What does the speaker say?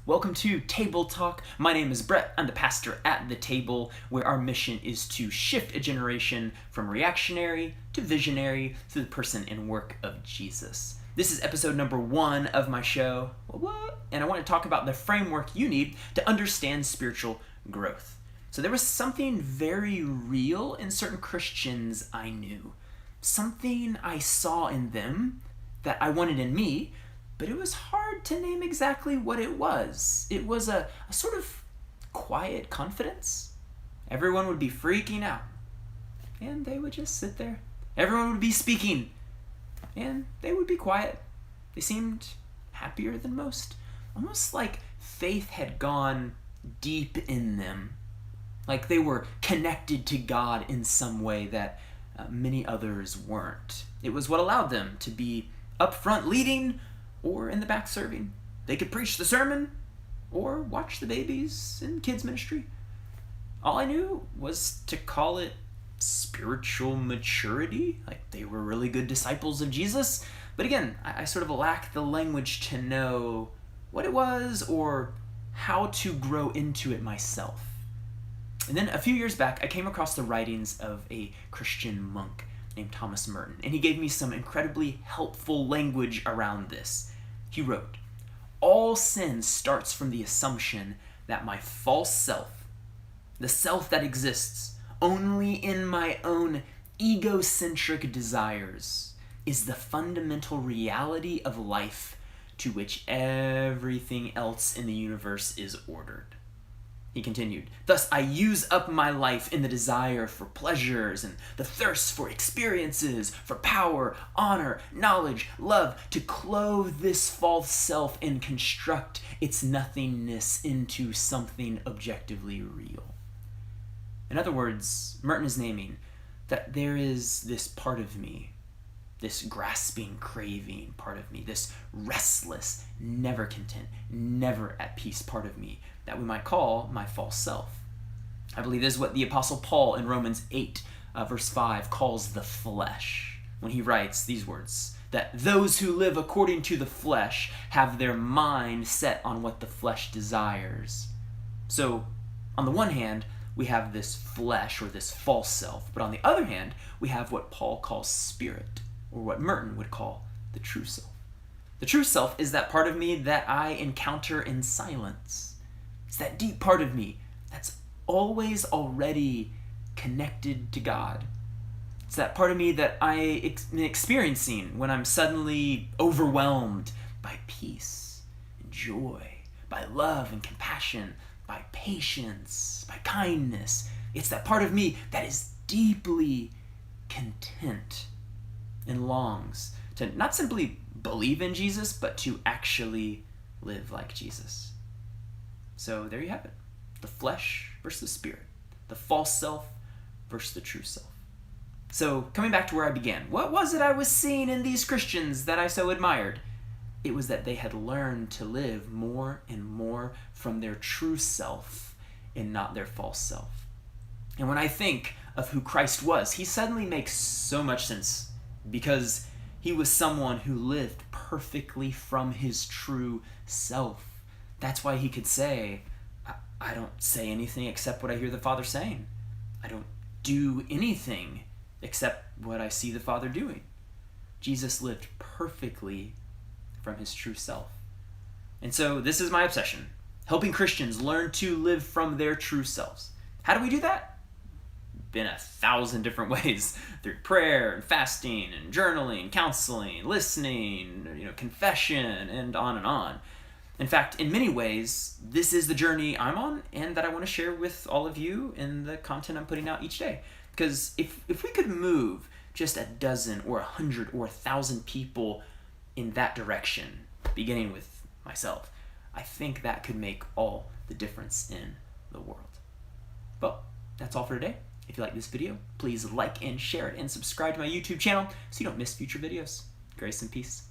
Welcome to Table Talk. My name is Brett. I'm the pastor at The Table, where our mission is to shift a generation from reactionary to visionary through the person and work of Jesus. This is episode number 1 of my show, and I want to talk about the framework you need to understand spiritual growth. So there was something very real in certain Christians I knew. Something I saw in them that I wanted in me, but it was hard to name exactly what it was. It was a sort of quiet confidence. Everyone would be freaking out, and they would just sit there. Everyone would be speaking, and they would be quiet. They seemed happier than most. Almost like faith had gone deep in them. Like they were connected to God in some way that many others weren't. It was what allowed them to be up front leading or in the back serving. They could preach the sermon or watch the babies in kids ministry. All I knew was to call it spiritual maturity, like they were really good disciples of Jesus. But again, I sort of lacked the language to know what it was or how to grow into it myself. And then a few years back, I came across the writings of a Christian monk named Thomas Merton, and he gave me some incredibly helpful language around this. He wrote, "All sin starts from the assumption that my false self, the self that exists only in my own egocentric desires, is the fundamental reality of life to which everything else in the universe is ordered." He continued, "Thus I use up my life in the desire for pleasures and the thirst for experiences, for power, honor, knowledge, love, to clothe this false self and construct its nothingness into something objectively real." In other words, Merton is naming that there is this part of me, this grasping, craving part of me, this restless, never content, never at peace part of me that we might call my false self. I believe this is what the Apostle Paul in Romans 8, verse 5 calls the flesh, when he writes these words, that those who live according to the flesh have their mind set on what the flesh desires. So, on the one hand, we have this flesh or this false self, but on the other hand, we have what Paul calls spirit, or what Merton would call the true self. The true self is that part of me that I encounter in silence. It's that deep part of me that's always already connected to God. It's that part of me that I am experiencing when I'm suddenly overwhelmed by peace and joy, by love and compassion, by patience, by kindness. It's that part of me that is deeply content and longs to not simply believe in Jesus, but to actually live like Jesus. So there you have it. The flesh versus the spirit. The false self versus the true self. So coming back to where I began, what was it I was seeing in these Christians that I so admired? It was that they had learned to live more and more from their true self and not their false self. And when I think of who Christ was, he suddenly makes so much sense, because he was someone who lived perfectly from his true self. That's why he could say, I don't say anything except what I hear the Father saying. I don't do anything except what I see the Father doing. Jesus lived perfectly from his true self. And so this is my obsession, helping Christians learn to live from their true selves. How do we do that? In 1,000 different ways, through prayer and fasting and journaling, counseling, listening, confession, and on and on. In fact, in many ways, this is the journey I'm on and that I want to share with all of you in the content I'm putting out each day. Because if we could move just a dozen or 100 or 1,000 people in that direction, beginning with myself, I think that could make all the difference in the world. Well, that's all for today. If you like this video, please like and share it and subscribe to my YouTube channel so you don't miss future videos. Grace and peace.